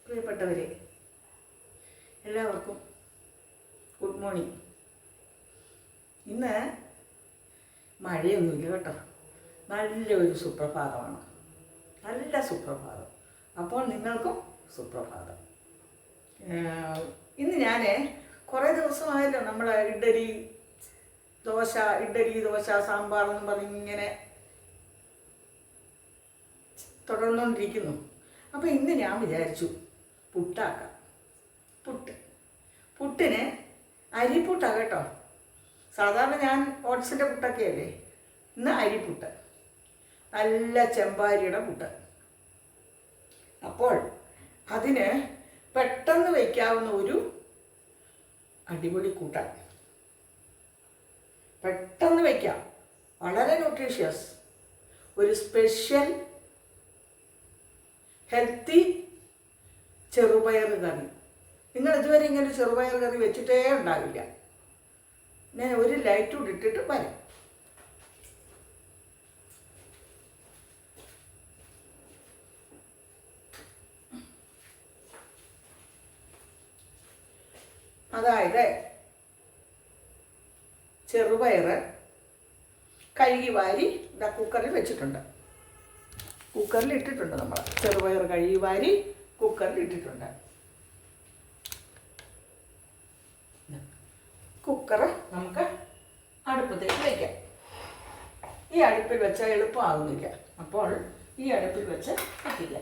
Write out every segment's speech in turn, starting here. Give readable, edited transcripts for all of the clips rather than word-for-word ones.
പ്രിയപ്പെട്ടവരെ, എല്ലാവർക്കും good morning. ഇന്ന് മഴയൊന്നുമില്ല കേട്ടോ, നല്ലൊരു സുപ്രഭാതമാണ്, നല്ല സുപ്രഭാതം. അപ്പോൾ നിങ്ങൾക്കും സുപ്രഭാതം. ഇന്ന് ഞാൻ കുറേ ദിവസമായല്ലോ നമ്മൾ ഇഡ്ഡലി ദോശ സാമ്പാർ എന്നും പറഞ്ഞിങ്ങനെ തുടർന്നുകൊണ്ടിരിക്കുന്നു. അപ്പോൾ ഇന്ന് ഞാൻ വിചാരിച്ചു പുട്ടാക്കാം. പുട്ടിന് അരിപ്പുട്ടാണ് കേട്ടോ. സാധാരണ ഞാൻ ഓട്സിൻ്റെ പുട്ടൊക്കെ അല്ലേ, ഇന്ന് അരിപ്പുട്ട്, നല്ല ചെമ്പാരിയുടെ പുട്ട്. അപ്പോൾ അതിന് പെട്ടെന്ന് വയ്ക്കാവുന്ന ഒരു അടിപൊളി കൂട്ടാൻ, പെട്ടെന്ന് വയ്ക്കാം, വളരെ ന്യൂട്രീഷ്യസ്, ഒരു സ്പെഷ്യൽ ഹെൽത്തി ചെറുപയർ കറി. നിങ്ങൾ ഇതുവരെ ഇങ്ങനെ ചെറുപയർ കറി വെച്ചിട്ടേ ഉണ്ടാവില്ല. ഞാൻ ഒരു ലൈറ്റ് കൂടി ഇട്ടിട്ട് വരാം. അതായത് ചെറുപയർ കഴുകി വാരി കുക്കറിൽ വെച്ചിട്ടുണ്ട്, കുക്കറിൽ ഇട്ടിട്ടുണ്ട്. നമ്മൾ ചെറുപയർ കഴുകി വാരി കുക്കറിൽ ഇട്ടിട്ടുണ്ട്. കുക്കർ നമുക്ക് അടുപ്പത്തേക്ക് വയ്ക്കാം. ഈ അടുപ്പിൽ വെച്ചാൽ എളുപ്പമാകുന്നില്ല, അപ്പോൾ ഈ അടുപ്പിൽ വെച്ച് വയ്ക്കില്ല.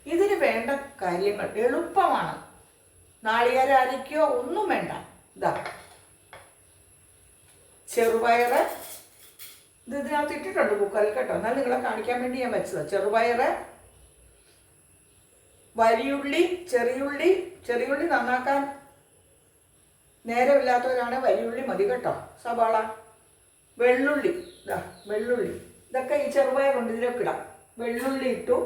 ഇതിന് വേണ്ട കാര്യങ്ങൾ എളുപ്പമാണ്. നാളികേരം അരയ്ക്കോ ഒന്നും വേണ്ട. ഇതാ ചെറുപയർ, ഇത് ഇതിനകത്ത് ഇട്ടിട്ടുണ്ട് കുക്കറിൽ കേട്ടോ, എന്നാൽ നിങ്ങളെ കാണിക്കാൻ വേണ്ടി ഞാൻ വെച്ചത്. ചെറുപയർ, വലിയുള്ളി, ചെറിയുള്ളി നന്നാക്കാൻ നേരമില്ലാത്തവരാണ് വലിയുള്ളി മതി കേട്ടോ. സവാള, വെള്ളുള്ളി, ഇതാ വെള്ളുള്ളി, ഇതൊക്കെ ഈ ചെറുപയറുണ്ട് ഇതിലൊക്കെ ഇടാം. വെള്ളുള്ളി ഇട്ടു,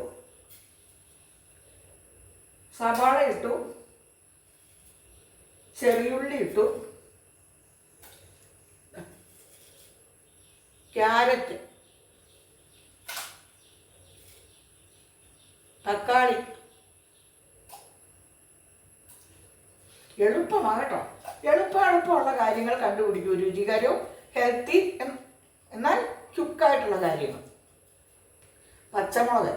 സവാള ഇട്ടു, ചെറിയുള്ളി ഇട്ടു, ക്യാരറ്റ്, തക്കാളി. എളുപ്പമാണ് കേട്ടോ. എളുപ്പമുള്ള കാര്യങ്ങൾ കണ്ടുപിടിക്കൂ. രുചികരവും ഹെൽത്തി എന്നാൽ ക്യുക്കായിട്ടുള്ള കാര്യങ്ങൾ. പച്ചമുളക്,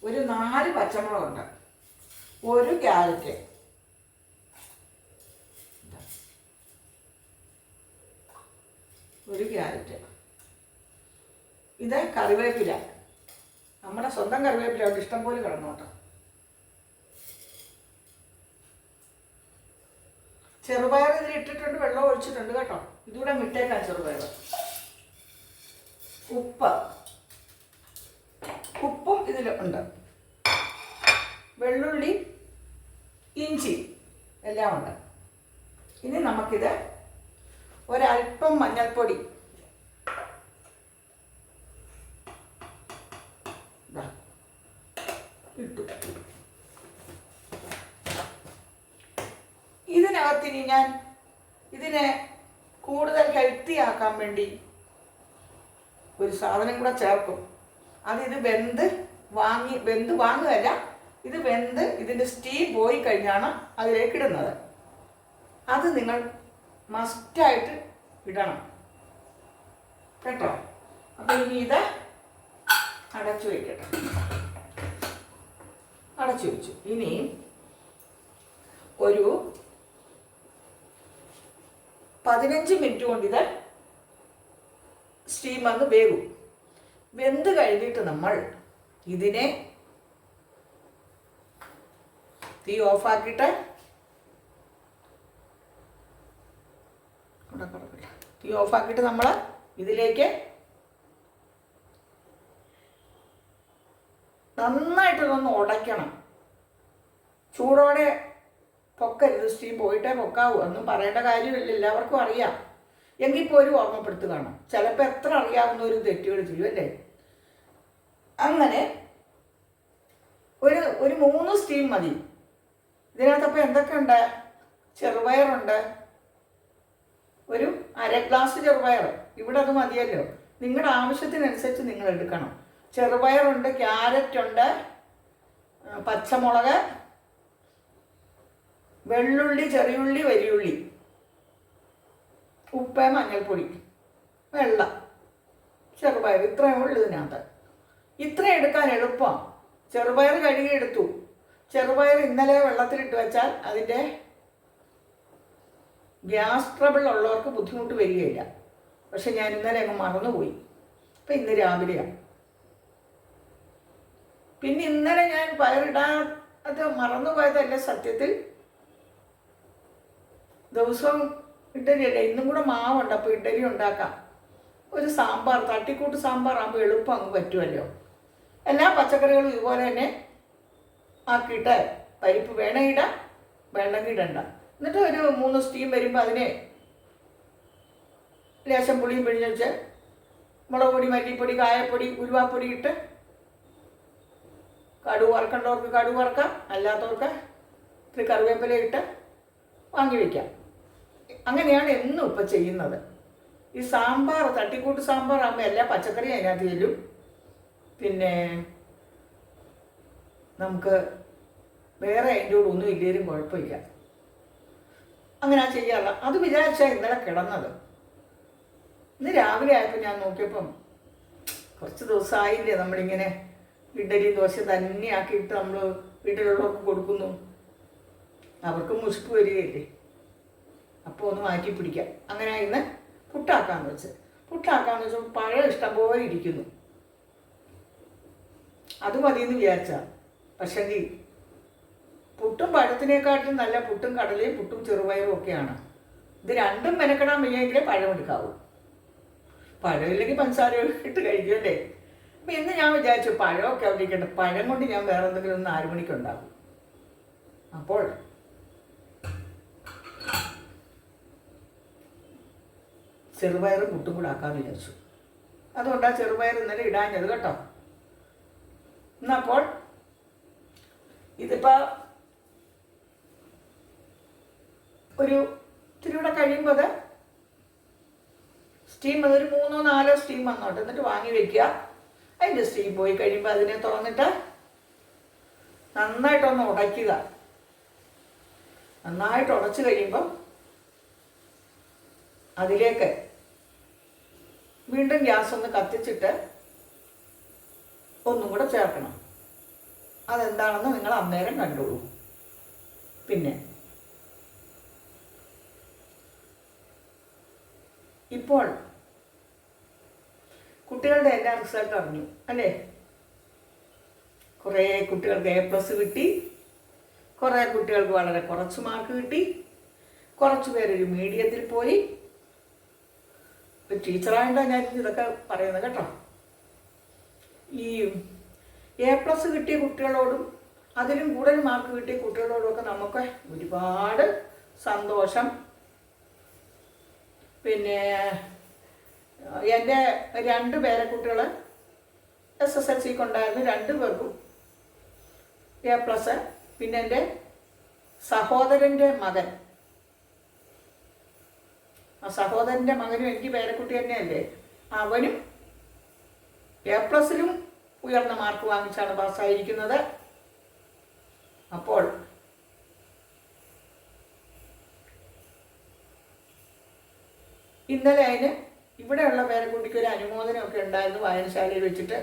ഒരു 4 പച്ചമുളകുണ്ട്, ഒരു ക്യാരറ്റ്, ഇത് കറിവേപ്പില, നമ്മുടെ സ്വന്തം കറിവേപ്പില അവിടെ ഇഷ്ടംപോലെ കിടന്നോട്ടോ. ചെറുപയർ ഇതിൽ ഇട്ടിട്ടുണ്ട്, വെള്ളം ഒഴിച്ചിട്ടുണ്ട് കേട്ടോ. ഇതുകൂടെ മിട്ടേക്കാൻ ചെറുപയർ. ഉപ്പും ഇതിലുണ്ട്, വെള്ളുള്ളി, ഇഞ്ചി എല്ലാം ഉണ്ട്. ഇനി നമുക്കിത് ഒരല്പം മഞ്ഞൾപ്പൊടി ഇട്ടു. ഇതിനകത്തിനി ഞാൻ ഇതിനെ കൂടുതൽ ഹെൽത്തി ആക്കാൻ വേണ്ടി ഒരു സാധനം കൂടെ ചേർക്കും. ഇത് വെന്ത് വാങ്ങുകയല്ല, ഇത് വെന്ത് ഇതിൻ്റെ സ്റ്റീം പോയി കഴിഞ്ഞാണ് അതിലേക്ക് ഇടുന്നത്. അത് നിങ്ങൾ മസ്റ്റായിട്ട് ഇടണം കേട്ടോ. അപ്പം ഇനി ഇത് അടച്ചു വയ്ക്കട്ടെ. അടച്ചു വെച്ചു. ഇനി ഒരു 15 മിനിറ്റ് കൊണ്ട് ഇത് സ്റ്റീം വന്ന് വേകും. വെന്ത് കഴിഞ്ഞിട്ട് നമ്മൾ ഇതിനെ തീ ഓഫാക്കിയിട്ട് നമ്മൾ ഇതിലേക്ക് നന്നായിട്ടൊന്ന് ഉടയ്ക്കണം. ചൂടോടെ പൊക്കരുത്, സ്റ്റീം പോയിട്ടേ പൊക്കാവൂ. ഒന്നും പറയേണ്ട കാര്യമില്ല, എല്ലാവർക്കും അറിയാം. എങ്കിൽ പോലും ഓർമ്മപ്പെടുത്തുകയാണ്. ചിലപ്പോൾ എത്ര അറിയാവുന്നവരും തെറ്റുകൾ ചെയ്യും അല്ലേ. അങ്ങനെ ഒരു 3 സ്റ്റീം മതി. ഇതിനകത്തപ്പോൾ എന്തൊക്കെയുണ്ട്? ചെറുപയറുണ്ട്, ഒരു 1/2 ഗ്ലാസ് ചെറുപയർ, ഇവിടെ അത് മതിയല്ലോ. നിങ്ങളുടെ ആവശ്യത്തിനനുസരിച്ച് നിങ്ങൾ എടുക്കണം. ചെറുപയറുണ്ട്, ക്യാരറ്റ് ഉണ്ട്, പച്ചമുളക്, വെള്ളുള്ളി, ചെറിയുള്ളി, വലിയുള്ളി, ഉപ്പ്, മഞ്ഞൾപ്പൊടി, വെള്ളം, ചെറുപയർ, ഇത്രയും ഉള്ളു ഇതിനകത്ത്. ഇത്രയും എടുക്കാൻ എളുപ്പം. ചെറുപയർ കഴുകി എടുത്തു. ചെറുപയർ ഇന്നലെ വെള്ളത്തിലിട്ട് വെച്ചാൽ അതിൻ്റെ ഗ്യാസ് ട്രബിൾ ഉള്ളവർക്ക് ബുദ്ധിമുട്ട് വരികയില്ല. പക്ഷെ ഞാൻ ഇന്നലെ അങ്ങ് മറന്നുപോയി. അപ്പം ഇന്ന് രാവിലെയാണ്. പിന്നെ ഇന്നലെ ഞാൻ പയറിടാൻ അത് മറന്നുപോയതല്ല സത്യത്തിൽ. ദിവസവും ഇഡ്ഡലിയല്ലേ, ഇന്നും കൂടെ മാവുണ്ട്. അപ്പോൾ ഇഡ്ഡലി ഉണ്ടാക്കാം. ഒരു സാമ്പാർ, തട്ടിക്കൂട്ട് സാമ്പാർ ആകുമ്പോൾ എളുപ്പം അങ്ങ് പറ്റുമല്ലോ. എല്ലാ പച്ചക്കറികളും ഇതുപോലെ തന്നെ ആക്കിയിട്ട് പരിപ്പ് വേണമെങ്കിൽ ഇടാം, വേണമെങ്കിൽ ഇടണ്ട. എന്നിട്ട് ഒരു 3 സ്റ്റീം വരുമ്പോൾ അതിനെ ലേശം പുളിയും പിഴിഞ്ഞ് വെച്ച് മുളക് പൊടി, മല്ലിപ്പൊടി, കായപ്പൊടി, ഉലുവാപ്പൊടി ഇട്ട് കടുക് വറക്കേണ്ടവർക്ക് കടുക് വറക്കാം, അല്ലാത്തവർക്ക് ഇത്തിരി കറിവേപ്പില ഇട്ട് വാങ്ങി വയ്ക്കാം. അങ്ങനെയാണ് എന്നും ഇപ്പം ചെയ്യുന്നത്. ഈ സാമ്പാർ, തട്ടിക്കൂട്ട് സാമ്പാർ ആകുമ്പോൾ എല്ലാ പച്ചക്കറിയും അതിനകത്ത് ചെല്ലും. പിന്നെ നമുക്ക് വേറെ അതിൻ്റെ കൂടെ ഒന്നും ഇല്ലേലും കുഴപ്പമില്ല. അങ്ങനെ ചെയ്യാറില്ല. അത് വിചാരിച്ചാൽ ഇന്നലെ കിടന്നത്. ഇന്ന് രാവിലെ ആയപ്പോൾ ഞാൻ നോക്കിയപ്പം കുറച്ച് ദിവസമായില്ലേ നമ്മളിങ്ങനെ ഇഡ്ഡലി ദോശ തന്നെ ആക്കിയിട്ട് നമ്മൾ വീട്ടിലുള്ളവർക്ക് കൊടുക്കുന്നു. അവർക്ക് മുഷിപ്പ് വരികയില്ലേ. അപ്പോൾ ഒന്ന് മാറ്റി പിടിക്കാം. അങ്ങനെ ഇന്ന് പുട്ടാക്കാന്ന് വെച്ചാൽ പഴം ഇഷ്ടംപോലെ ഇരിക്കുന്നു. അത് മതിയെന്ന് വിചാരിച്ചാൽ. പക്ഷെങ്കിൽ പുട്ടും പഴത്തിനേക്കാട്ടിലും നല്ല പുട്ടും കടലയും പുട്ടും ചെറുപയറും ഒക്കെയാണ്. ഇത് രണ്ടും മെനക്കെടാൻ വയ്യെങ്കിലേ പഴം എടുക്കാവൂ. പഴമില്ലെങ്കിൽ പഞ്ചസാര ഇട്ട് കഴിക്കുമല്ലേ. അപ്പം ഇന്ന് ഞാൻ വിചാരിച്ചു പഴമൊക്കെ അവിടെ ഇരിക്കട്ടെ, പഴം കൊണ്ട് ഞാൻ വേറെ എന്തെങ്കിലും ഒന്ന് 4 മണിക്ക് ഉണ്ടാകും. അപ്പോൾ ചെറുപയറും പുട്ടും കൂടെ ആക്കാമെന്ന് വിചാരിച്ചു. അതുകൊണ്ടാണ് ചെറുപയർ ഇന്നലെ ഇടാഞ്ഞത് കേട്ടോ. എന്നപ്പോൾ ഇതിപ്പോൾ ഒരു ഇത്തിരി കൂടെ കഴിയുമ്പോൾ സ്റ്റീം ഒരു 3-4 സ്റ്റീം വന്നോട്ടെ. എന്നിട്ട് വാങ്ങി വയ്ക്കുക. അതിൻ്റെ സ്റ്റീം പോയി കഴിയുമ്പോൾ അതിനെ തുറന്നിട്ട് നന്നായിട്ടൊന്ന് ഉടയ്ക്കുക. നന്നായിട്ട് ഉടച്ച് കഴിയുമ്പോൾ അതിലേക്ക് വീണ്ടും ഗ്യാസ് ഒന്ന് കത്തിച്ചിട്ട് ഒന്നും കൂടെ ചേർക്കണം. അതെന്താണെന്ന് നിങ്ങൾ അന്നേരം കണ്ടോളൂ. പിന്നെ ഇപ്പോൾ കുട്ടികളുടെ എല്ലാ റിസൾട്ട് അറിഞ്ഞു അല്ലേ? കുറേ കുട്ടികൾക്ക് A+ കിട്ടി, കുറേ കുട്ടികൾക്ക് വളരെ കുറച്ച് മാർക്ക് കിട്ടി, കുറച്ച് പേരൊരു മീഡിയത്തിൽ പോയി. ടീച്ചറായിട്ടാണ് ഞാൻ ഇതൊക്കെ പറയുന്നത് കേട്ടോ. ഈ A+ കിട്ടിയ കുട്ടികളോടും അതിലും കൂടുതൽ മാർക്ക് കിട്ടിയ കുട്ടികളോടുമൊക്കെ നമുക്ക് ഒരുപാട് സന്തോഷം. പിന്നെ എൻ്റെ 2 പേരക്കുട്ടികൾ SSLC ഉണ്ടായിരുന്നു. 2 പേർക്കും A+. പിന്നെ എൻ്റെ സഹോദരൻ്റെ മകൻ, ആ സഹോദരൻ്റെ മകനും എനിക്ക് പേരക്കുട്ടി തന്നെയല്ലേ, അവനും A+ലും ഉയർന്ന മാർക്ക് വാങ്ങിച്ചാണ് പാസ്സായിരിക്കുന്നത്. അപ്പോൾ ഇന്നലെ അതിന് ഇവിടെയുള്ള പേരക്കുട്ടിക്ക് ഒരു അനുമോദനമൊക്കെ ഉണ്ടായിരുന്നു വായനശാലയിൽ വെച്ചിട്ട്.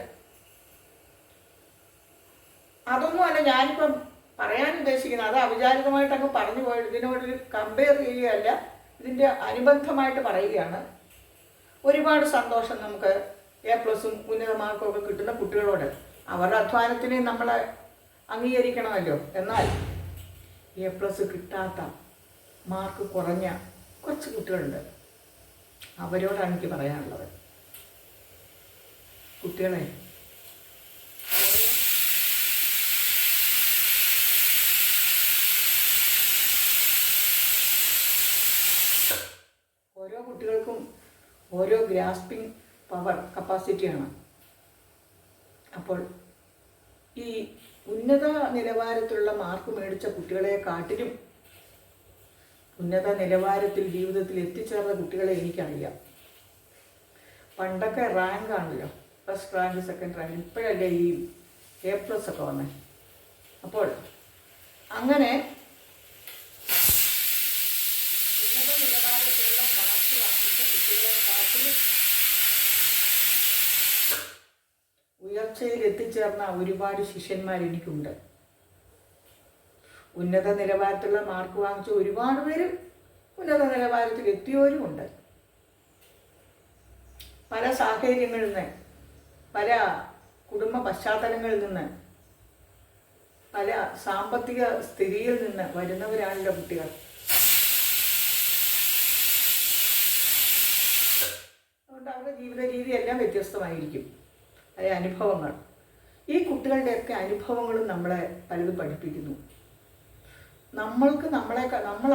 അതൊന്നുമല്ല ഞാനിപ്പം പറയാൻ ഉദ്ദേശിക്കുന്നത്. അത് അവിചാരിതമായിട്ടങ്ങ് പറഞ്ഞു പോയത്. ഇതിനോടൊരു കമ്പയർ ചെയ്യുകയല്ല, ഇതിൻ്റെ അനുബന്ധമായിട്ട് പറയുകയാണ്. ഒരുപാട് സന്തോഷം നമുക്ക് A+ഉം ഉന്നത മാർക്കും ഒക്കെ കിട്ടുന്ന കുട്ടികളോട്. അവരുടെ അധ്വാനത്തിനെ നമ്മൾ അംഗീകരിക്കണമല്ലോ. എന്നാൽ A+ കിട്ടാത്ത മാർക്ക് കുറഞ്ഞ കുറച്ച് കുട്ടികളുണ്ട്. അവരോടാണ് എനിക്ക് പറയാനുള്ളത്. കുട്ടികളെ ഓരോ കുട്ടികൾക്കും ഓരോ ഗ്രാസ്പിംഗ് പവർ കപ്പാസിറ്റിയാണ്. അപ്പോൾ ഈ ഉന്നത നിലവാരത്തിലുള്ള മാർക്ക് മേടിച്ച കുട്ടികളെക്കാട്ടിലും ഉന്നത നിലവാരത്തിൽ ജീവിതത്തിൽ എത്തിച്ചേർന്ന കുട്ടികളെ എനിക്കറിയാം. പണ്ടൊക്കെ റാങ്ക് ആണല്ലോ, ഫസ്റ്റ് റാങ്ക്, സെക്കൻഡ് റാങ്ക്. ഇപ്പോഴല്ലേ ഈ A+ ഒക്കെ വന്നേ. അപ്പോൾ അങ്ങനെ ഉന്നത നിലവാരത്തിലുള്ള മാർക്ക് വാങ്ങിച്ച കുട്ടികളെക്കാട്ടിലും ഉയർച്ചയിൽ എത്തിച്ചേർന്ന ഒരുപാട് ശിഷ്യന്മാർ എനിക്കുണ്ട്. ഉന്നത നിലവാരത്തിലുള്ള മാർക്ക് വാങ്ങിച്ച ഒരുപാട് പേര് ഉന്നത നിലവാരത്തിൽ എത്തിയവരുമുണ്ട്. പല സാഹചര്യങ്ങളിൽ നിന്ന്, പല കുടുംബ പശ്ചാത്തലങ്ങളിൽ നിന്ന്, പല സാമ്പത്തിക സ്ഥിതിയിൽ നിന്ന് വരുന്നവരാണല്ലോ കുട്ടികൾ. അതുകൊണ്ട് അവരുടെ ജീവിത രീതി എല്ലാം വ്യത്യസ്തമായിരിക്കും. അതേ അനുഭവങ്ങൾ, ഈ കുട്ടികളുടെയൊക്കെ അനുഭവങ്ങളും നമ്മളെ പലതും പഠിപ്പിക്കുന്നു. നമ്മൾ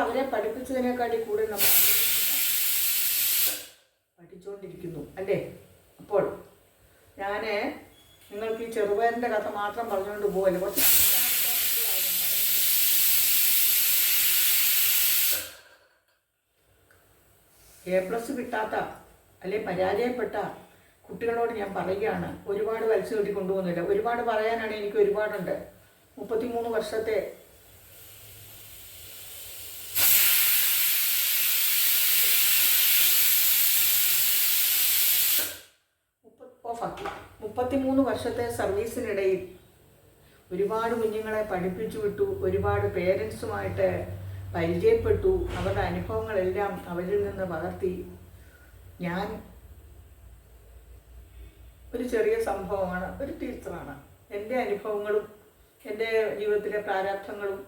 അവരെ പഠിപ്പിച്ചതിനേക്കാട്ടി കൂടുതൽ നമ്മൾ അവരിൽ നിന്ന് പഠിച്ചുകൊണ്ടിരിക്കുന്നു അല്ലേ. അപ്പോൾ ഞാൻ നിങ്ങൾക്ക് ഈ ചെറുപയറിൻ്റെ കഥ മാത്രം പറഞ്ഞുകൊണ്ട് പോകല്ലേ, കുറച്ച് A+ കിട്ടാത്ത അല്ലെ പരാജയപ്പെട്ട കുട്ടികളോട് ഞാൻ പറയുകയാണ്, ഒരുപാട് വലിച്ചു കെട്ടി കൊണ്ടുപോകുന്നില്ല. ഒരുപാട് പറയാനാണ്, എനിക്ക് ഒരുപാടുണ്ട്. 33 വർഷത്തെ ഓഫാക്കി 33 വർഷത്തെ സർവീസിനിടയിൽ ഒരുപാട് കുഞ്ഞുങ്ങളെ പഠിപ്പിച്ചു വിട്ടു, ഒരുപാട് പേരൻസുമായിട്ട് പരിചയപ്പെട്ടു, അവരുടെ അനുഭവങ്ങളെല്ലാം അവരിൽ നിന്ന് പകർത്തി. ഞാൻ ഒരു ചെറിയ സംഭവമാണ്, ഒരു ടീച്ചറാണ്. എൻ്റെ അനുഭവങ്ങളും എൻ്റെ ജീവിതത്തിലെ പ്രാരാബ്ധങ്ങളും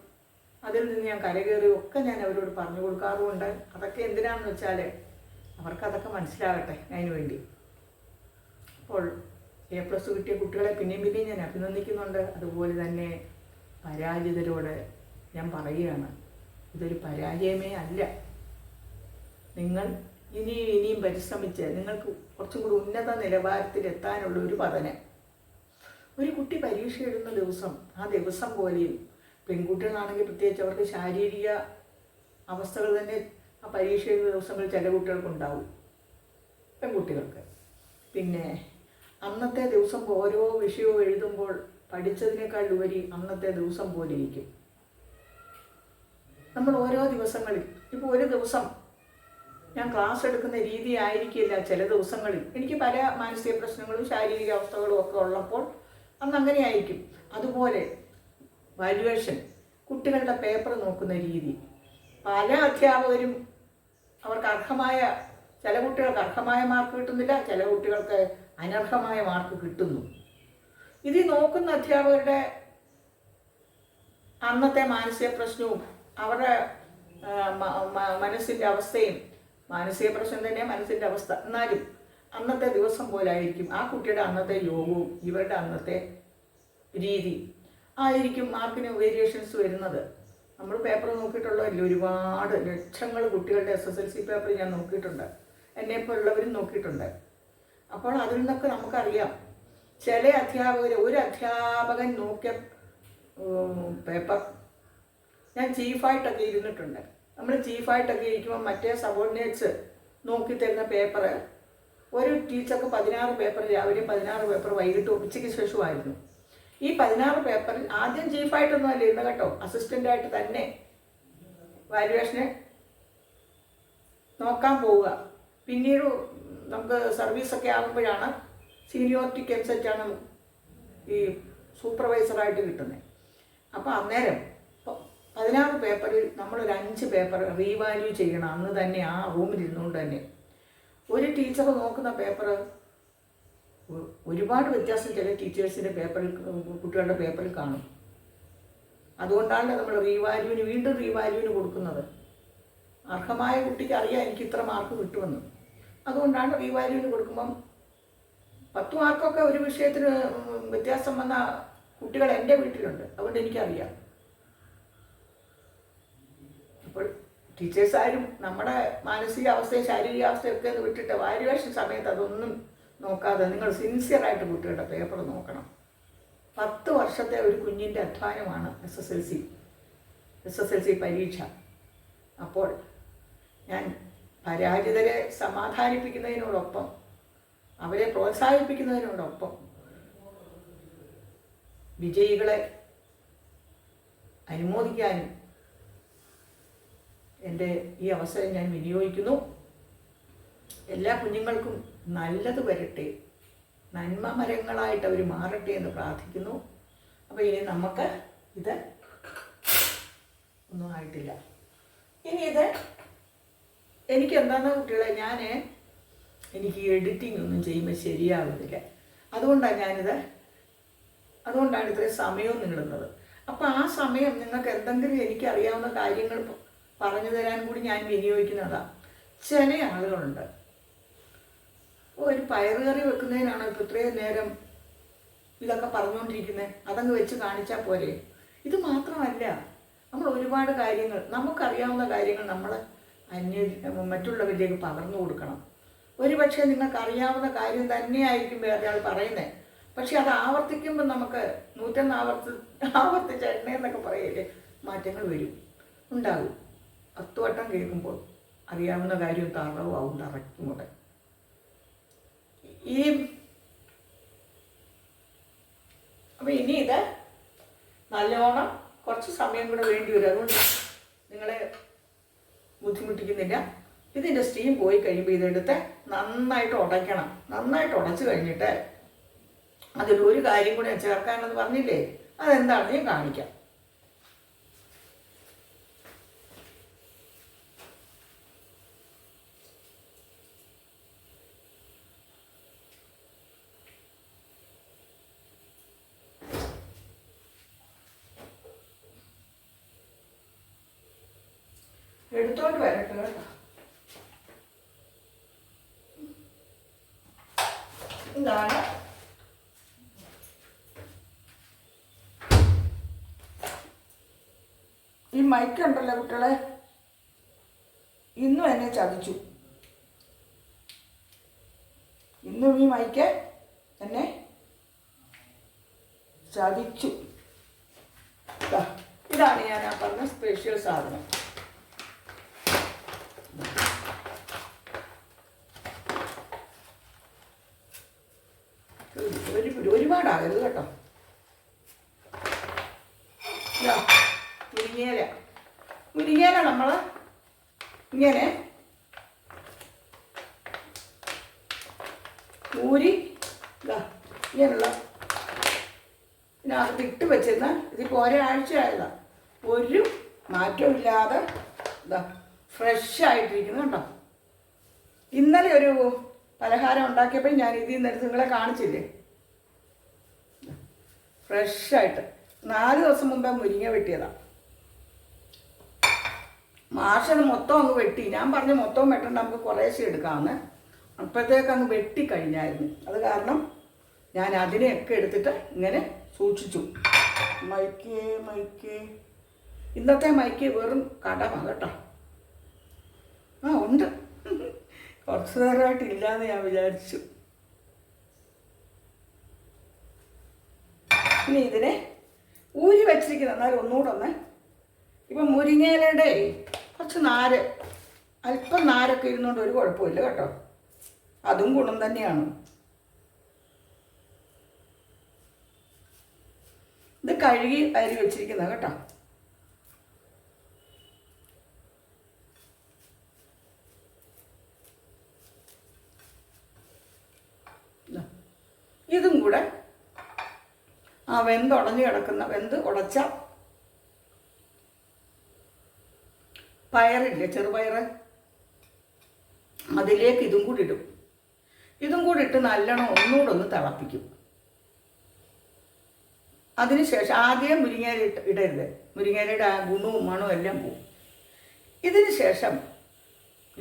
അതിൽ നിന്ന് ഞാൻ കരകയറി ഒക്കെ ഞാൻ അവരോട് പറഞ്ഞു കൊടുക്കാറുമുണ്ട്. അതൊക്കെ എന്തിനാണെന്ന് വെച്ചാൽ അവർക്കതൊക്കെ മനസ്സിലാകട്ടെ, അതിനു വേണ്ടി. അപ്പോൾ A+ കിട്ടിയ കുട്ടികളെ പിന്നെയും ഞാൻ അഭിനന്ദിക്കുന്നുണ്ട്. അതുപോലെ തന്നെ പരാജിതരോട് ഞാൻ പറയുകയാണ്, ഇതൊരു പരാജയമേ അല്ല. നിങ്ങൾ ഇനിയും പരിശ്രമിച്ച് നിങ്ങൾക്ക് കുറച്ചും കൂടി ഉന്നത നിലവാരത്തിലെത്താനുള്ള ഒരു പതനം. ഒരു കുട്ടി പരീക്ഷ എഴുതുന്ന ദിവസം, ആ ദിവസം പോലെയും പെൺകുട്ടികളാണെങ്കിൽ പ്രത്യേകിച്ച് അവർക്ക് ശാരീരിക അവസ്ഥകൾ തന്നെ ആ പരീക്ഷ എഴുതുന്ന ദിവസങ്ങളിൽ ചില കുട്ടികൾക്കുണ്ടാവും, പെൺകുട്ടികൾക്ക്. പിന്നെ അന്നത്തെ ദിവസം ഓരോ വിഷയവും എഴുതുമ്പോൾ പഠിച്ചതിനേക്കാൾ ഉപരി അന്നത്തെ ദിവസം പോലെ ഇരിക്കും. നമ്മൾ ഓരോ ദിവസങ്ങളിൽ, ഇപ്പോൾ ഒരു ദിവസം ഞാൻ ക്ലാസ് എടുക്കുന്ന രീതി ആയിരിക്കില്ല ചില ദിവസങ്ങളിൽ. എനിക്ക് പല മാനസിക പ്രശ്നങ്ങളും ശാരീരിക അവസ്ഥകളും ഒക്കെ ഉള്ളപ്പോൾ അന്ന് അങ്ങനെ ആയിരിക്കും. അതുപോലെ വാല്യുവേഷൻ, കുട്ടികളുടെ പേപ്പർ നോക്കുന്ന രീതി, പല അധ്യാപകരും അവർക്ക് അർഹമായ, ചില കുട്ടികൾക്ക് അർഹമായ മാർക്ക് കിട്ടുന്നില്ല, ചില കുട്ടികൾക്ക് അനർഹമായ മാർക്ക് കിട്ടുന്നു. ഇത് നോക്കുന്ന അധ്യാപകരുടെ അന്നത്തെ മാനസിക പ്രശ്നവും അവരുടെ മനസ്സിൻ്റെ അവസ്ഥയും, മാനസിക പ്രശ്നം തന്നെ മനസ്സിൻ്റെ അവസ്ഥ, എന്നാലും അന്നത്തെ ദിവസം പോലായിരിക്കും ആ കുട്ടിയുടെ അന്നത്തെ യോഗവും ഇവരുടെ അന്നത്തെ രീതി ആയിരിക്കും മാർക്കിന് വേരിയേഷൻസ് വരുന്നത്. നമ്മൾ പേപ്പർ നോക്കിയിട്ടുള്ളതല്ലേ, ഒരുപാട് ലക്ഷങ്ങൾ കുട്ടികളുടെ SSLC പേപ്പർ ഞാൻ നോക്കിയിട്ടുണ്ട്, എന്നെപ്പോലുള്ളവരും നോക്കിയിട്ടുണ്ട്. അപ്പോൾ അതിൽ നിന്നൊക്കെ നമുക്കറിയാം, ചില അധ്യാപകർ, ഒരു അധ്യാപകൻ നോക്കിയ പേപ്പർ, ഞാൻ ചീഫായിട്ടൊക്കെ ഇരുന്നിട്ടുണ്ട്. നമ്മൾ ചീഫായിട്ടൊക്കെ ഇരിക്കുമ്പോൾ മറ്റേ സബോർഡിനേറ്റ്സ് നോക്കി തരുന്ന പേപ്പർ, ഒരു ടീച്ചർക്ക് 16 പേപ്പർ രാവിലെ, 16 പേപ്പർ വൈകിട്ട് ഉച്ചയ്ക്ക് ശേഷമായിരുന്നു. ഈ 16 പേപ്പറിൽ ആദ്യം ചീഫായിട്ടൊന്നും അല്ല ഇരുന്ന് കേട്ടോ, അസിസ്റ്റൻ്റായിട്ട് തന്നെ വാല്യുവേഷനെ നോക്കാൻ പോവുക. പിന്നീട് നമുക്ക് സർവീസൊക്കെ ആകുമ്പോഴാണ് സീനിയോറിറ്റിക്ക് അനുസരിച്ചാണ് ഈ സൂപ്പർവൈസറായിട്ട് കിട്ടുന്നത്. അപ്പോൾ അന്നേരം 16 പേപ്പറിൽ നമ്മളൊരു 5 പേപ്പർ റീവാല്യൂ ചെയ്യണം അന്ന് തന്നെ, ആ റൂമിൽ ഇരുന്നുകൊണ്ട് തന്നെ. ഒരു ടീച്ചർ നോക്കുന്ന പേപ്പർ ഒരുപാട് വ്യത്യാസം ചില ടീച്ചേഴ്സിൻ്റെ പേപ്പറിൽ, കുട്ടികളുടെ പേപ്പറിൽ കാണും. അതുകൊണ്ടാണ് നമ്മൾ വീണ്ടും റീവാല്യൂവിന് കൊടുക്കുന്നത്. അർഹമായ കുട്ടിക്ക് അറിയാം എനിക്ക് ഇത്ര മാർക്ക് കിട്ടുമെന്ന്. അതുകൊണ്ടാണ് റീവാല്യൂവിന് കൊടുക്കുമ്പം 10 മാർക്കൊക്കെ ഒരു വിഷയത്തിന് വ്യത്യാസം വന്ന കുട്ടികൾ എൻ്റെ വീട്ടിലുണ്ട്, അതുകൊണ്ട് എനിക്കറിയാം. അപ്പോൾ ടീച്ചേഴ്സാരും നമ്മുടെ മാനസികാവസ്ഥയും ശാരീരികാവസ്ഥയൊക്കെ ഒന്ന് വിട്ടിട്ട് വാല്യുവേഷൻ സമയത്ത് അതൊന്നും നോക്കാതെ നിങ്ങൾ സിൻസിയറായിട്ട് കുട്ടികളുടെ പേപ്പർ നോക്കണം. 10 വർഷത്തെ ഒരു കുഞ്ഞിൻ്റെ അധ്വാനമാണ് SSLC പരീക്ഷ. അപ്പോൾ ഞാൻ പരാജിതരെ സമാധാനിപ്പിക്കുന്നതിനോടൊപ്പം, അവരെ പ്രോത്സാഹിപ്പിക്കുന്നതിനോടൊപ്പം, വിജയികളെ അനുമോദിക്കാനും എൻ്റെ ഈ അവസരം ഞാൻ വിനിയോഗിക്കുന്നു. എല്ലാ കുഞ്ഞുങ്ങൾക്കും നല്ലത് വരട്ടെ, നന്മ മരങ്ങളായിട്ട് അവർ മാറട്ടെ എന്ന് പ്രാർത്ഥിക്കുന്നു. അപ്പോൾ ഇനി നമുക്ക് ഇത് ഒന്നും ആയിട്ടില്ല. ഇനി ഇത് എനിക്ക് എന്താണെന്ന് കുട്ടികളെ, എനിക്ക് എഡിറ്റിംഗ് ഒന്നും ചെയ്യുമ്പോൾ ശരിയാകുന്നില്ല. അതുകൊണ്ടാണ് ഇത്രയും സമയവും നീളുന്നത്. അപ്പോൾ ആ സമയം നിങ്ങൾക്ക് എന്തെങ്കിലും എനിക്കറിയാവുന്ന കാര്യങ്ങൾ പറഞ്ഞു തരാൻ കൂടി ഞാൻ വിനിയോഗിക്കുന്നതാണ്. ചില ആളുകളുണ്ട്, ഒരു പയറുകറി വെക്കുന്നതിനാണോ ഇപ്പോൾ ഇത്രയും നേരം ഇതൊക്കെ പറഞ്ഞുകൊണ്ടിരിക്കുന്നത്, അതങ്ങ് വെച്ച് കാണിച്ചാൽ പോരെ. ഇത് മാത്രമല്ല, നമ്മൾ ഒരുപാട് കാര്യങ്ങൾ, നമുക്കറിയാവുന്ന കാര്യങ്ങൾ നമ്മൾ മറ്റുള്ളവരിലേക്ക് പകർന്നു കൊടുക്കണം. ഒരുപക്ഷെ നിങ്ങൾക്കറിയാവുന്ന കാര്യം തന്നെയായിരിക്കും വേറൊരാൾ പറയുന്നത്, പക്ഷെ അത് ആവർത്തിക്കുമ്പോൾ നമുക്ക് 101 ആവർത്തിച്ച എണ്ണയെന്നൊക്കെ പറയില്ലേ, മാറ്റങ്ങൾ ഉണ്ടാകും. 10 വട്ടം കേൾക്കുമ്പോൾ അറിയാവുന്ന കാര്യം തറവാവും, തറയ്ക്കുമുണ്ട്. അപ്പോൾ ഇനി ഇത് നല്ലോണം കുറച്ച് സമയം കൂടെ വേണ്ടി വരും. അതുകൊണ്ട് നിങ്ങളെ ബുദ്ധിമുട്ടിക്കുന്നില്ല. ഇതിൻ്റെ സ്റ്റീം പോയി കഴിയുമ്പോൾ ഇതെടുത്ത് നന്നായിട്ട് ഉടയ്ക്കണം. നന്നായിട്ട് ഉടച്ച് കഴിഞ്ഞിട്ട് അതിലൊരു കാര്യം കൂടെ ചേർക്കാനെന്ന് പറഞ്ഞില്ലേ, അതെന്താണെന്ന് ഞാൻ കാണിക്കാം. എടുത്തോണ്ട് വരട്ടെ കേട്ടോ. ഇതാണ് ഈ മൈക്കുണ്ടല്ലോ കുട്ടികളെ, ഇന്നും എന്നെ ചതിച്ചു. ഇന്നും ഈ മൈക്ക് എന്നെ ചതിച്ചു. ഇതാണ് ഞാൻ ആ പറഞ്ഞ സ്പെഷ്യൽ സാധനം. ഒരുപാടാകരുത് കേട്ടോ. മുരിങ്ങയില നമ്മൾ ഇങ്ങനെ ഊരി ഇങ്ങനെയുള്ള ഇതിനകത്ത് ഇട്ട് വെച്ചിരുന്ന ഇതിപ്പോൾ ഒരാഴ്ചയായതാണ്, ഒരു മാറ്റമില്ലാതെ ഫ്രഷായിട്ടിരിക്കുന്നു കേട്ടോ. ഇന്നലെ ഒരു പലഹാരം ഉണ്ടാക്കിയപ്പോൾ ഞാൻ ഇതിൽ നിന്നെടുത്ത് നിങ്ങളെ കാണിച്ചില്ലേ, ഫ്രഷായിട്ട് 4 ദിവസം മുമ്പേ മുരിങ്ങ വെട്ടിയതാണ്. മാഷത് മൊത്തം അങ്ങ് വെട്ടി. ഞാൻ പറഞ്ഞു മൊത്തം വെട്ടണ്ട, നമുക്ക് കുറേശ്ശെ എടുക്കാമെന്ന്. അപ്പോഴത്തേക്ക് അങ്ങ് വെട്ടിക്കഴിഞ്ഞായിരുന്നു. അത് കാരണം ഞാൻ അതിനെയൊക്കെ എടുത്തിട്ട് ഇങ്ങനെ സൂക്ഷിച്ചു. മൈക്ക് ഇന്നത്തെ മൈക്ക് വെറും കടമാണ് കേട്ടോ. ഉണ്ട്, കുറച്ച് നേരമായിട്ടില്ലാന്ന് ഞാൻ വിചാരിച്ചു. ഇനി ഇതിനെ ഊരി വെച്ചിരിക്കുന്ന, എന്നാലും ഒന്നുകൂടെ ഇപ്പം മുരിങ്ങയിലയുടെ കുറച്ച് അല്പം നാരൊക്കെ ഇരുന്നുകൊണ്ട് ഒരു കുഴപ്പമില്ല കേട്ടോ, അതും ഗുണം തന്നെയാണ്. ഇത് കഴുകി അരി വെച്ചിരിക്കുന്നത് കേട്ടോ. ഇതും കൂടെ വെന്ത് ഉടച്ച പയറില്ലേ, ചെറുപയറ്, അതിലേക്ക് ഇതും കൂടി ഇടും. ഇതും കൂടി ഇട്ട് നല്ലോണം ഒന്നുകൂടെ ഒന്ന് തിളപ്പിക്കും. അതിനുശേഷം ആദ്യം മുരിങ്ങയില ഇടരുത്, മുരിങ്ങയിലയുടെ ആ ഗുണവും മണവും എല്ലാം പോവും. ഇതിന് ശേഷം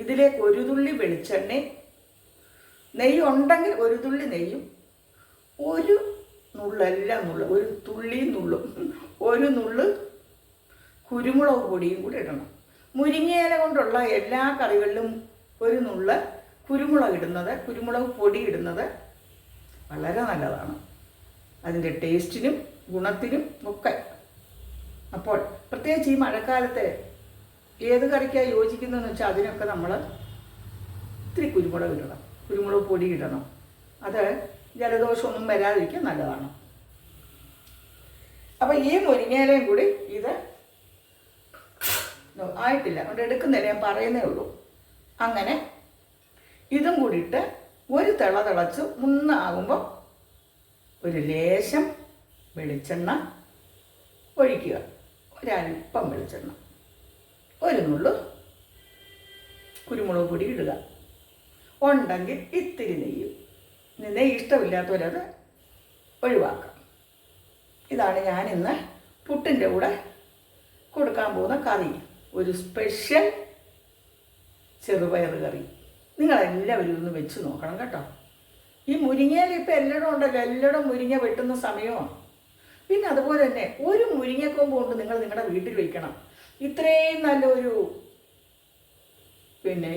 ഇതിലേക്ക് ഒരു തുള്ളി വെളിച്ചെണ്ണ, നെയ്യ് ഉണ്ടെങ്കിൽ ഒരു തുള്ളി നെയ്യും, ഒരു നുള്ള് കുരുമുളക് പൊടിയും കൂടി ഇടണം. മുരിങ്ങയില കൊണ്ടുള്ള എല്ലാ കറികളിലും ഒരു നുള്ള് കുരുമുളക് പൊടി ഇടുന്നത് വളരെ നല്ലതാണ്, അതിൻ്റെ ടേസ്റ്റിനും ഗുണത്തിനും ഒക്കെ. അപ്പോൾ പ്രത്യേകിച്ച് ഈ മഴക്കാലത്ത് ഏത് കറിക്കാണ് യോജിക്കുന്നതെന്ന് വെച്ചാൽ അതിനൊക്കെ നമ്മൾ ഇത്തിരി കുരുമുളക് പൊടി ഇടണം. അത് ജലദോഷമൊന്നും വരാതിരിക്കാൻ നല്ലതാണ്. അപ്പോൾ ഈ മുരിങ്ങയിലയും കൂടി ഇത് ആയിട്ടില്ല, അതുകൊണ്ട് എടുക്കുന്നില്ല, ഞാൻ പറയുന്നേ ഉള്ളൂ. അങ്ങനെ ഇതും കൂടിയിട്ട് ഒരു തിളച്ച് മുന്നാകുമ്പോൾ ഒരു ലേശം വെളിച്ചെണ്ണ ഒഴിക്കുക, ഒരല്പം വെളിച്ചെണ്ണ, ഒരു നുള്ളു കുരുമുളക് പൊടി ഇടുക, ഉണ്ടെങ്കിൽ ഇത്തിരി നെയ്യും. നെയ്യ് ഇഷ്ടമില്ലാത്തവരത് ഒഴിവാക്കാം. ഇതാണ് ഞാനിന്ന് പുട്ടിൻ്റെ കൂടെ കൊടുക്കാൻ പോകുന്ന കറി, ഒരു സ്പെഷ്യൽ ചെറുപയർ കറി. നിങ്ങളെല്ലാവരും ഒന്ന് വെച്ച് നോക്കണം കേട്ടോ. ഈ മുരിങ്ങയിൽ ഇപ്പം എല്ലായിടും ഉണ്ടല്ലോ, എല്ലായിടും മുരിങ്ങ വെട്ടുന്ന സമയമാണ്. പിന്നെ അതുപോലെ തന്നെ ഒരു മുരിങ്ങക്കൊമ്പ് കൊണ്ട് നിങ്ങൾ നിങ്ങളുടെ വീട്ടിൽ വയ്ക്കണം. ഇത്രയും നല്ലൊരു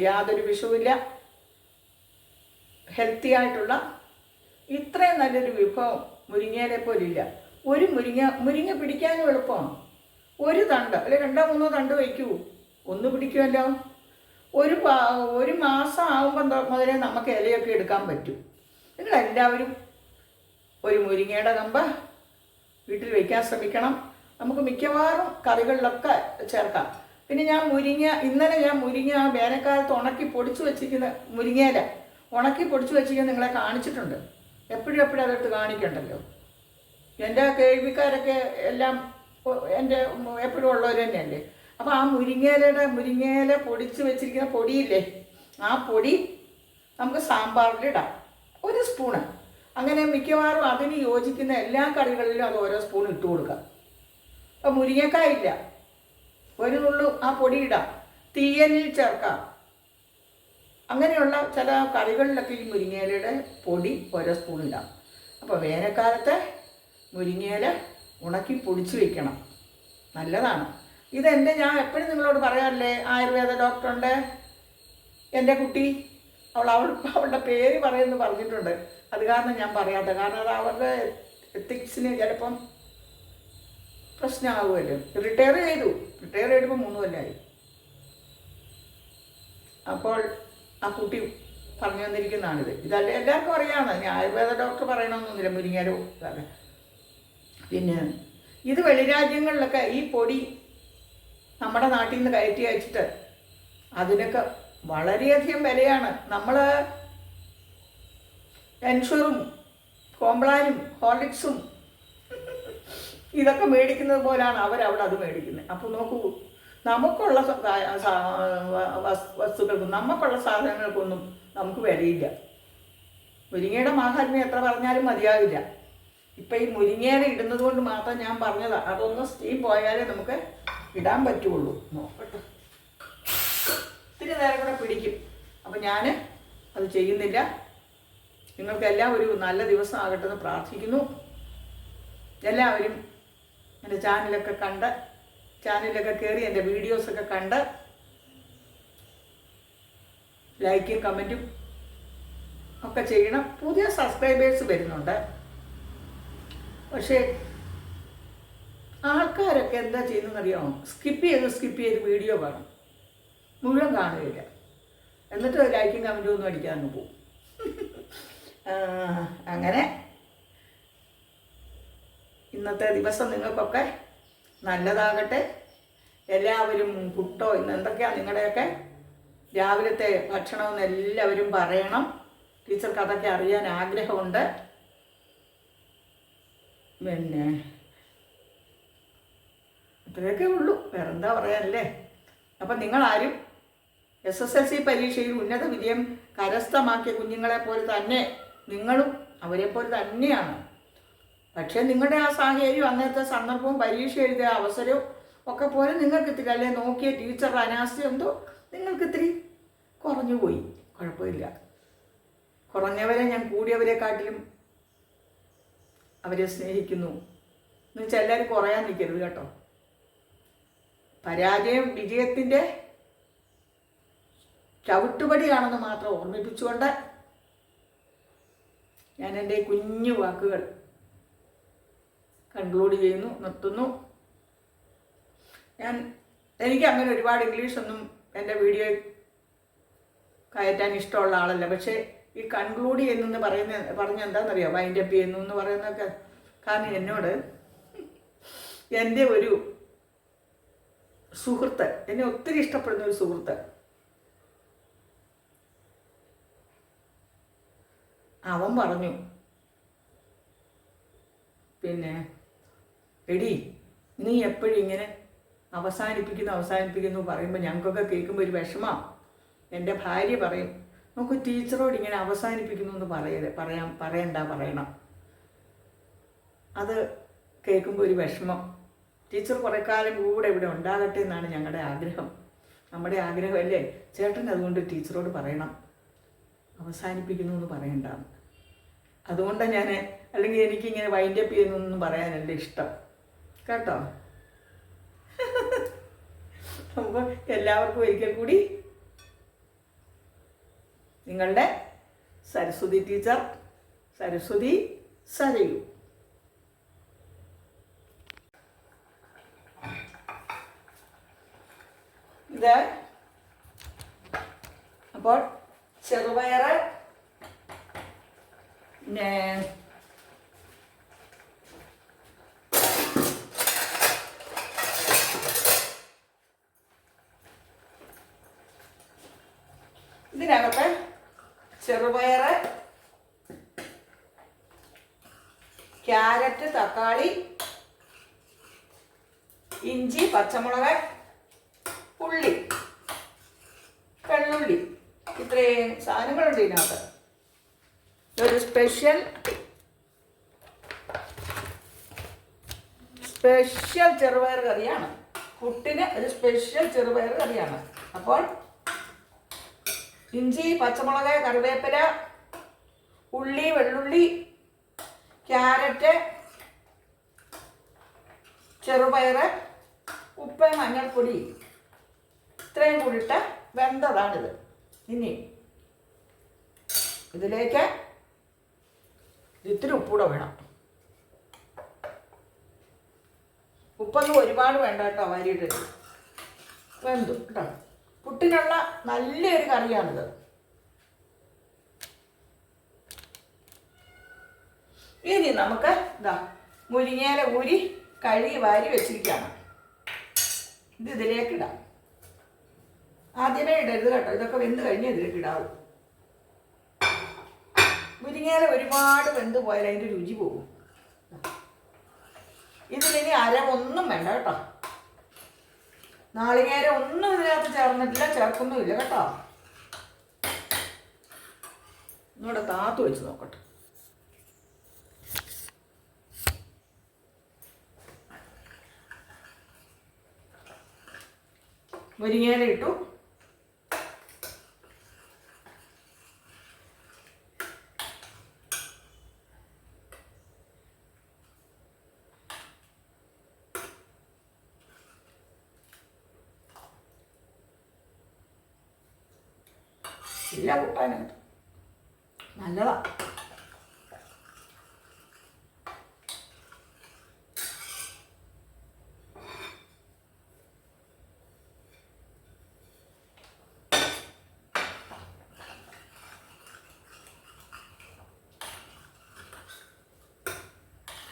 യാതൊരു വിഷവുമില്ല, ഹെൽത്തി ആയിട്ടുള്ള ഇത്രയും നല്ലൊരു വിഭവം മുരിങ്ങയിലെ പോലില്ല. ഒരു മുരിങ്ങ പിടിക്കാനും എളുപ്പമാണ്. ഒരു തണ്ട് അല്ലെ 2-3 തണ്ട് വയ്ക്കൂ, ഒന്ന് പിടിക്കുമല്ലോ. ഒരു മാസം ആകുമ്പോൾ മുതലേ നമുക്ക് ഇലയൊക്കെ എടുക്കാൻ പറ്റും. നിങ്ങളെല്ലാവരും ഒരു മുരിങ്ങയുടെ കമ്പ് വീട്ടിൽ വയ്ക്കാൻ ശ്രമിക്കണം. നമുക്ക് മിക്കവാറും കറികളിലൊക്കെ ചേർക്കാം. പിന്നെ ഇന്നലെ ഞാൻ മുരിങ്ങ വേനൽക്കാലത്ത് ഉണക്കി പൊടിച്ചു വെച്ചിരിക്കുന്ന മുരിങ്ങയില ഉണക്കി പൊടിച്ചു വെച്ചിരിക്കുന്നത് നിങ്ങളെ കാണിച്ചിട്ടുണ്ട്. എപ്പോഴും അതെടുത്ത് കാണിക്കണ്ടല്ലോ. എൻ്റെ കേൾവിക്കാരൊക്കെ എല്ലാം എൻ്റെ എപ്പോഴും ഉള്ളവർ തന്നെയല്ലേ. അപ്പോൾ ആ മുരിങ്ങയില പൊടിച്ച് വെച്ചിരിക്കുന്ന പൊടിയില്ലേ, ആ പൊടി നമുക്ക് സാമ്പാറിലിടാം, 1 സ്പൂണ്. അങ്ങനെ മിക്കവാറും അതിന് യോജിക്കുന്ന എല്ലാ കറികളിലും അത് ഓരോ സ്പൂൺ ഇട്ട് കൊടുക്കാം. അപ്പോൾ മുരിങ്ങക്കായില്ല, 1 നുള്ളു ആ പൊടി ഇടാം, തീയലിൽ ചേർക്കാം. അങ്ങനെയുള്ള ചില കറികളിലൊക്കെ ഈ മുരിങ്ങയിലയുടെ പൊടി 1 സ്പൂൺ ഇടാം. അപ്പോൾ വേനൽക്കാലത്ത് മുരിങ്ങയില ഉണക്കി പൊടിച്ച് വയ്ക്കണം, നല്ലതാണ്. ഞാൻ എപ്പോഴും നിങ്ങളോട് പറയാറില്ലേ, ആയുർവേദ ഡോക്ടറുണ്ട് എൻ്റെ കുട്ടി, അവളുടെ പേര് പറയുമെന്ന് പറഞ്ഞിട്ടുണ്ട്. അത് കാരണം ഞാൻ പറയാത്ത, കാരണം അത് അവരുടെ എത്തിക്സിന് ചിലപ്പം പ്രശ്നമാകുമല്ലോ. റിട്ടയർ ചെയ്തപ്പോൾ 3 കൊല്ലമായി. അപ്പോൾ ആ കുട്ടി പറഞ്ഞു തന്നിരിക്കുന്നതാണിത്. ഇതല്ല എല്ലാവർക്കും അറിയാവുന്ന, ഞാൻ ആയുർവേദ ഡോക്ടർ പറയണമെന്നൊന്നുമില്ല മുരിങ്ങയില. പിന്നെ ഇത് വെളിരാജ്യങ്ങളിലൊക്കെ ഈ പൊടി നമ്മുടെ നാട്ടിൽ നിന്ന് കയറ്റി അയച്ചിട്ട് അതിനൊക്കെ വളരെയധികം വിലയാണ്. നമ്മൾ എൻഷുറും കോംപ്ലാനും ഹോർലിക്സും ഇതൊക്കെ മേടിക്കുന്നത് പോലാണ് അവരവിടെ അത് മേടിക്കുന്നത്. അപ്പോൾ നോക്കൂ, നമുക്കുള്ള വസ്തുക്കൾക്കും നമുക്കുള്ള സാധനങ്ങൾക്കൊന്നും നമുക്ക് വിലയില്ല. മുരിങ്ങയുടെ മാഹാത്മ്യം എത്ര പറഞ്ഞാലും മതിയാവില്ല. ഇപ്പം ഈ മുരിങ്ങയില ഇടുന്നത് കൊണ്ട് മാത്രം ഞാൻ പറഞ്ഞതാണ്, അതൊന്ന് സ്റ്റീം പോയാലേ നമുക്ക് ഇടാൻ പറ്റുള്ളൂ. നോക്കട്ടെ, ഇത്തിരി നേരം കൂടെ പിടിക്കും. അപ്പം ഞാൻ അത് ചെയ്യുന്നില്ല. നിങ്ങൾക്കെല്ലാം ഒരു നല്ല ദിവസം ആകട്ടെ എന്ന് പ്രാർത്ഥിക്കുന്നു. എല്ലാവരും എൻ്റെ ചാനലൊക്കെ കയറി എൻ്റെ വീഡിയോസൊക്കെ കണ്ട് ലൈക്കും കമൻറ്റും ഒക്കെ ചെയ്യണം. പുതിയ സബ്സ്ക്രൈബേഴ്സ് വരുന്നുണ്ട്, പക്ഷേ ആൾക്കാരൊക്കെ എന്താ ചെയ്യുന്നതെന്നറിയാമോ? സ്കിപ്പ് ചെയ്ത് വീഡിയോ കാണും, മുഴുവൻ കാണുകയില്ല. എന്നിട്ട് ലൈക്കും കമൻറ്റും ഒന്നും അടിക്കാതെ പോകും. അങ്ങനെ ഇന്നത്തെ ദിവസം നിങ്ങൾക്കൊക്കെ നല്ലതാകട്ടെ. എല്ലാവരും പുട്ടോ ഇന്ന് എന്തൊക്കെയാണ് നിങ്ങളുടെയൊക്കെ രാവിലത്തെ ഭക്ഷണമെന്ന് എല്ലാവരും പറയണം. ടീച്ചർക്ക് അതൊക്കെ അറിയാൻ ആഗ്രഹമുണ്ട്. പിന്നെ ഇത്രയൊക്കെ ഉള്ളൂ, വേറെന്താ പറയാനല്ലേ. അപ്പം നിങ്ങളാരും SSLC പരീക്ഷയിൽ ഉന്നത വിജയം കരസ്ഥമാക്കിയ കുഞ്ഞുങ്ങളെ പോലെ തന്നെ നിങ്ങളും അവരെ പോലെ തന്നെയാണ്. പക്ഷേ നിങ്ങളുടെ ആ സാഹചര്യം, അന്നത്തെ സന്ദർഭവും, പരീക്ഷ എഴുതിയ അവസരവും ഒക്കെ പോലെ നിങ്ങൾക്കിത്തിരി, അല്ലെ നോക്കിയ ടീച്ചറുടെ അനാസ്ഥ എന്തോ നിങ്ങൾക്കിത്തിരി കുറഞ്ഞു പോയി. കുഴപ്പമില്ല, കുറഞ്ഞവരെ ഞാൻ കൂടിയവരെക്കാട്ടിലും അവരെ സ്നേഹിക്കുന്നു എന്ന് വെച്ചാൽ എല്ലാവരും കുറയാൻ നിൽക്കരുത് കേട്ടോ. പരാജയം വിജയത്തിൻ്റെ ചവിട്ടുപടിയാണെന്ന് മാത്രം ഓർമ്മിപ്പിച്ചുകൊണ്ട് ഞാൻ എൻ്റെ കുഞ്ഞു വാക്കുകൾ കൺക്ലൂഡ് ചെയ്യുന്നു, നിർത്തുന്നു. എനിക്ക് അങ്ങനെ ഒരുപാട് ഇംഗ്ലീഷൊന്നും എൻ്റെ വീഡിയോ കയറ്റാൻ ഇഷ്ടമുള്ള ആളല്ല. പക്ഷേ ഈ കൺക്ലൂഡ് ചെയ്യുന്നെന്ന് പറഞ്ഞ എന്താണെന്നറിയാം, വൈൻഡപ്പ് ചെയ്യുന്നു എന്ന് പറയുന്നതൊക്കെ. കാരണം എന്നോട് എൻ്റെ ഒരു സുഹൃത്ത്, എന്നെ ഒത്തിരി ഇഷ്ടപ്പെടുന്ന ഒരു സുഹൃത്ത്, അവൻ പറഞ്ഞു, പിന്നെ എടി നീ എപ്പോഴും ഇങ്ങനെ അവസാനിപ്പിക്കുന്നു പറയുമ്പോൾ ഞങ്ങൾക്കൊക്കെ കേൾക്കുമ്പോൾ ഒരു വിഷമമാണ്. എൻ്റെ ഭാര്യ പറയും, നമുക്ക് ടീച്ചറോട് ഇങ്ങനെ അവസാനിപ്പിക്കുന്നു എന്ന് പറയണം. അത് കേൾക്കുമ്പോൾ ഒരു വിഷമം. ടീച്ചർ കുറേ കാലം കൂടെ ഇവിടെ ഉണ്ടാകട്ടെ എന്നാണ് ഞങ്ങളുടെ ആഗ്രഹം. നമ്മുടെ ആഗ്രഹമല്ലേ ചേട്ടൻ. അതുകൊണ്ട് ടീച്ചറോട് പറയണം അവസാനിപ്പിക്കുന്നു എന്ന് പറയണ്ടാന്ന്. അതുകൊണ്ടാണ് ഞാൻ, അല്ലെങ്കിൽ എനിക്കിങ്ങനെ വൈൻഡപ്പ് ചെയ്യുന്നൊന്നും പറയാനല്ല ഇഷ്ടം കേട്ടോ. അപ്പോൾ എല്ലാവർക്കും ഒരിക്കൽ കൂടി നിങ്ങളുടെ സരസ്വതി ടീച്ചർ, സരസ്വതി സരയു. ഇത് അപ്പോൾ ചെറുപയർ, പിന്നെ ഇതിനകത്ത് ചെറുപയർ, ക്യാരറ്റ്, തക്കാളി, ഇഞ്ചി, പച്ചമുളക്, ഉള്ളി, വെള്ളുള്ളി, ഇത്രയും സാധനങ്ങളുണ്ട് ഇതിനകത്ത്. ഒരു സ്പെഷ്യൽ ചെറുപയർ കറിയാണ്. പുട്ടിന് ഒരു സ്പെഷ്യൽ ചെറുപയർ കറിയാണ്. അപ്പോൾ ഇഞ്ചി, പച്ചമുളക്, കറിവേപ്പില, ഉള്ളി, വെള്ളുള്ളി, ക്യാരറ്റ്, ചെറുപയർ, ഉപ്പ്, മഞ്ഞൾപ്പൊടി, ഇത്രയും കൂടിയിട്ട് വെന്തതാണിത്. ഇനി ഇതിലേക്ക് ഇത്തിരി ഉപ്പൂടെ വേണം. ഉപ്പൊന്നും ഒരുപാട് വേണ്ട കേട്ടോ, വാരിയിട്ട് വെന്തു കേട്ടോ. പുട്ടിനുള്ള നല്ലൊരു കറിയാണിത്. ഇനി നമുക്ക് ഇതാ മുരിങ്ങയില ഊരി കഴുകി വാരി വെച്ചിരിക്കുകയാണ്. ഇത് ഇതിലേക്ക് ഇടാം. ആദ്യമേ ഇടരുത് കേട്ടോ, ഇതൊക്കെ വെന്ത് കഴിഞ്ഞ് ഇതിലേക്ക് ഇടാവൂ. മുരിങ്ങയില ഒരുപാട് വെന്ത് പോയാൽ അതിൻ്റെ രുചി പോകും. ഇതിലിനി അരവൊന്നും വേണ്ട കേട്ടോ. നാളികേരം ഒന്നും ഇതിനകത്ത് ചേർന്നിട്ടില്ല, ചേർക്കൊന്നുമില്ല കേട്ടോ. ഒന്നുകൂടെ താത്ത് വെച്ച് നോക്കട്ടെ. മുരിങ്ങയില ഇട്ടു. ഇല്ല കൂട്ടാനായിട്ട് നല്ലതാ.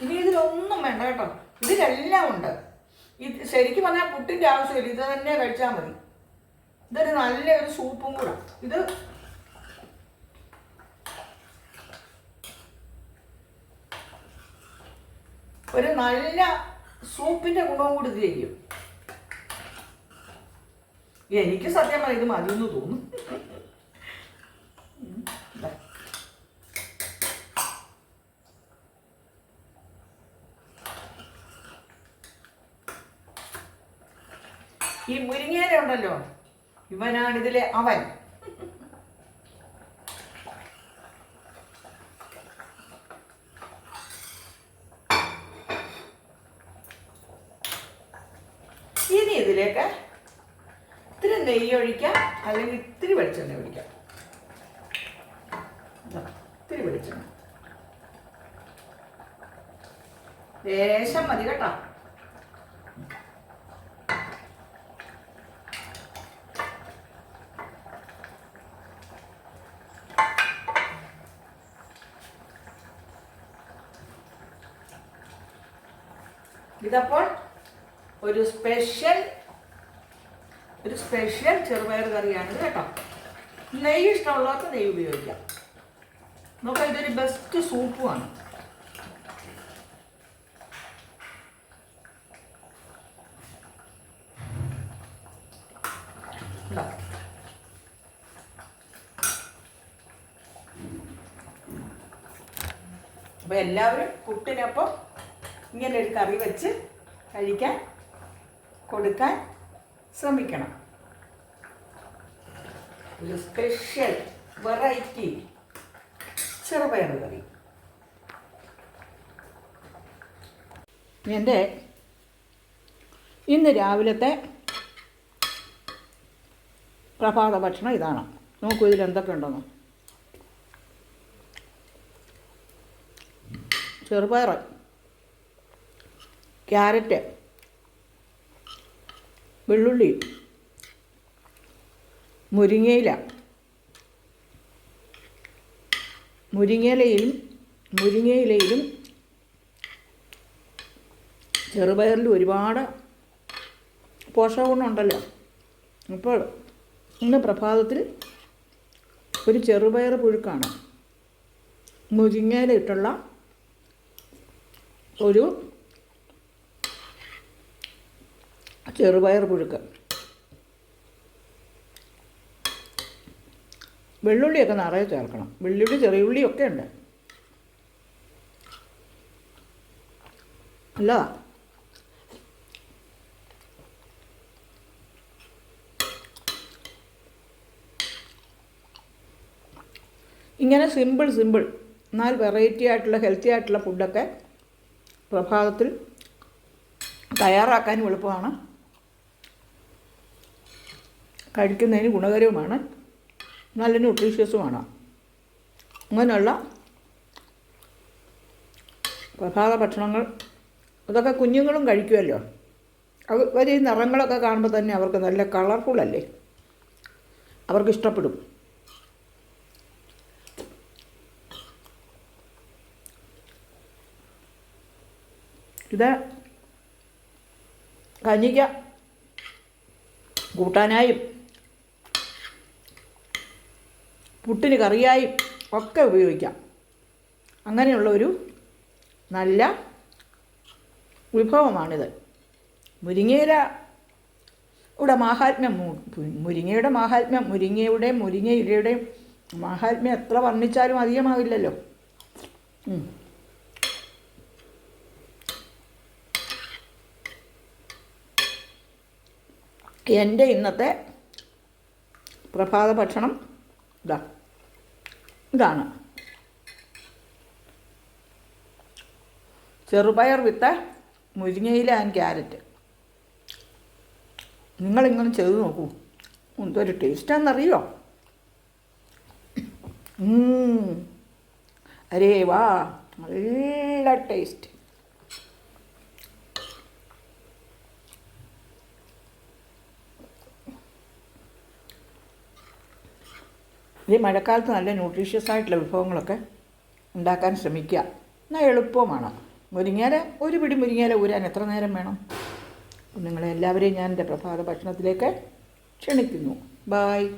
ഇനി ഇതിലൊന്നും വേണ്ട കേട്ടോ, ഇതിലെല്ലാം ഉണ്ട്. ഇത് ശരിക്കും പറഞ്ഞാൽ പുട്ടിൻ്റെ ആവശ്യമില്ല, ഇത് തന്നെ കഴിച്ചാൽ മതി. ഇതൊരു നല്ലൊരു സൂപ്പും കൂടെ. ഇത് ഒരു നല്ല സൂപ്പിൻ്റെ ഗുണവും കൂടി ഇത് ചെയ്യും. എനിക്ക് സത്യം പറഞ്ഞാൽ ഇത് മതിയെന്ന് തോന്നും. ഈ മുരിങ്ങയില ഉണ്ടല്ലോ, ഇവനാണിതിലെ അവൻ. ഇനി ഇതിലേക്ക് ഇത്തിരി നെയ്യ് ഒഴിക്കാം, അല്ലെങ്കിൽ ഇത്തിരി വെളിച്ചെണ്ണ ഒഴിക്കാം. ഇത്തിരി വെളിച്ചെണ്ണ ലേശം മതി കേട്ടോ. ഇതപ്പോൾ ഒരു സ്പെഷ്യൽ ഒരു സ്പെഷ്യൽ ചെറുപയർ കറിയാണിത് കേട്ടോ. നെയ്യ് ഇഷ്ടമുള്ളവർക്ക് നെയ്യ് ഉപയോഗിക്കാം. നോക്കാം, ഇതൊരു ബെസ്റ്റ് സൂപ്പുമാണ്. അപ്പോൾ എല്ലാവരും പുട്ടിനൊപ്പം ഇങ്ങനെ ഒരു കറി വെച്ച് കഴിക്കാൻ കൊടുക്കാൻ ശ്രമിക്കണം. ഒരു സ്പെഷ്യൽ വെറൈറ്റി ചെറുപയർ കറി. എൻ്റെ ഇന്ന് രാവിലത്തെ പ്രഭാത ഭക്ഷണം ഇതാണ്. നോക്കൂ ഇതിലെന്തൊക്കെ ഉണ്ടെന്ന്. ചെറുപയർ, ക്യാരറ്റ്, വെള്ളുള്ളി, മുരിങ്ങയിലയിലും ചെറുപയറിൽ ഒരുപാട് പോഷകഗുണമുണ്ടല്ലോ. അപ്പോൾ ഇന്ന് പ്രഭാതത്തിൽ ഒരു ചെറുപയർ പുഴുക്കാണ്. മുരിങ്ങയിലിട്ടുള്ള ഒരു ചെറുപയർ പുഴുക്ക്. വെള്ളുള്ളിയൊക്കെ നിറയെ ചേർക്കണം. വെള്ളുള്ളി, ചെറിയുള്ളിയൊക്കെ ഉണ്ട്. അല്ല, ഇങ്ങനെ സിമ്പിൾ എന്നാൽ വെറൈറ്റി ആയിട്ടുള്ള ഹെൽത്തി ആയിട്ടുള്ള ഫുഡൊക്കെ പ്രഭാതത്തിൽ തയ്യാറാക്കാനും എളുപ്പമാണ്, കഴിക്കുന്നതിന് ഗുണകരവുമാണ്, നല്ല ന്യൂട്രീഷ്യസുമാണ്. അങ്ങനെയുള്ള പ്രഭാത ഭക്ഷണങ്ങൾ അതൊക്കെ കുഞ്ഞുങ്ങളും കഴിക്കുമല്ലോ. അവർ ഈ നിറങ്ങളൊക്കെ കാണുമ്പോൾ തന്നെ അവർക്ക് നല്ല കളർഫുള്ളല്ലേ, അവർക്ക് ഇഷ്ടപ്പെടും. ഇത് കഞ്ഞിക്ക കൂട്ടാനായും പുട്ടിന് കറിയായും ഒക്കെ ഉപയോഗിക്കാം. അങ്ങനെയുള്ള ഒരു നല്ല വിഭവമാണിത്. മുരിങ്ങയുടെ മാഹാത്മ്യം, മുരിങ്ങയിലയുടെയും മാഹാത്മ്യം എത്ര വർണ്ണിച്ചാലും അധികമാവില്ലല്ലോ. എൻ്റെ ഇന്നത്തെ പ്രഭാത ഭക്ഷണം ഇതാണ്. ചെറുപയർ വിത്ത് മുരിങ്ങയില ആൻഡ് ക്യാരറ്റ്. നിങ്ങളിങ്ങനെ ചെയ്ത് നോക്കൂ, എന്തൊരു ടേസ്റ്റാണെന്നറിയോ. അരേ വാ, നല്ല ടേസ്റ്റ്. ഈ മഴക്കാലത്ത് നല്ല ന്യൂട്രീഷ്യസ് ആയിട്ടുള്ള വിഭവങ്ങളൊക്കെ ഉണ്ടാക്കാൻ ശ്രമിക്കുക. എന്നാൽ എളുപ്പമാണ്. ഒരു പിടി മുരിങ്ങയില ഊരാൻ എത്ര നേരം വേണം? നിങ്ങളെല്ലാവരെയും ഞാൻ എൻ്റെ പ്രഭാത ഭക്ഷണത്തിലേക്ക് ക്ഷണിക്കുന്നു. ബായ്.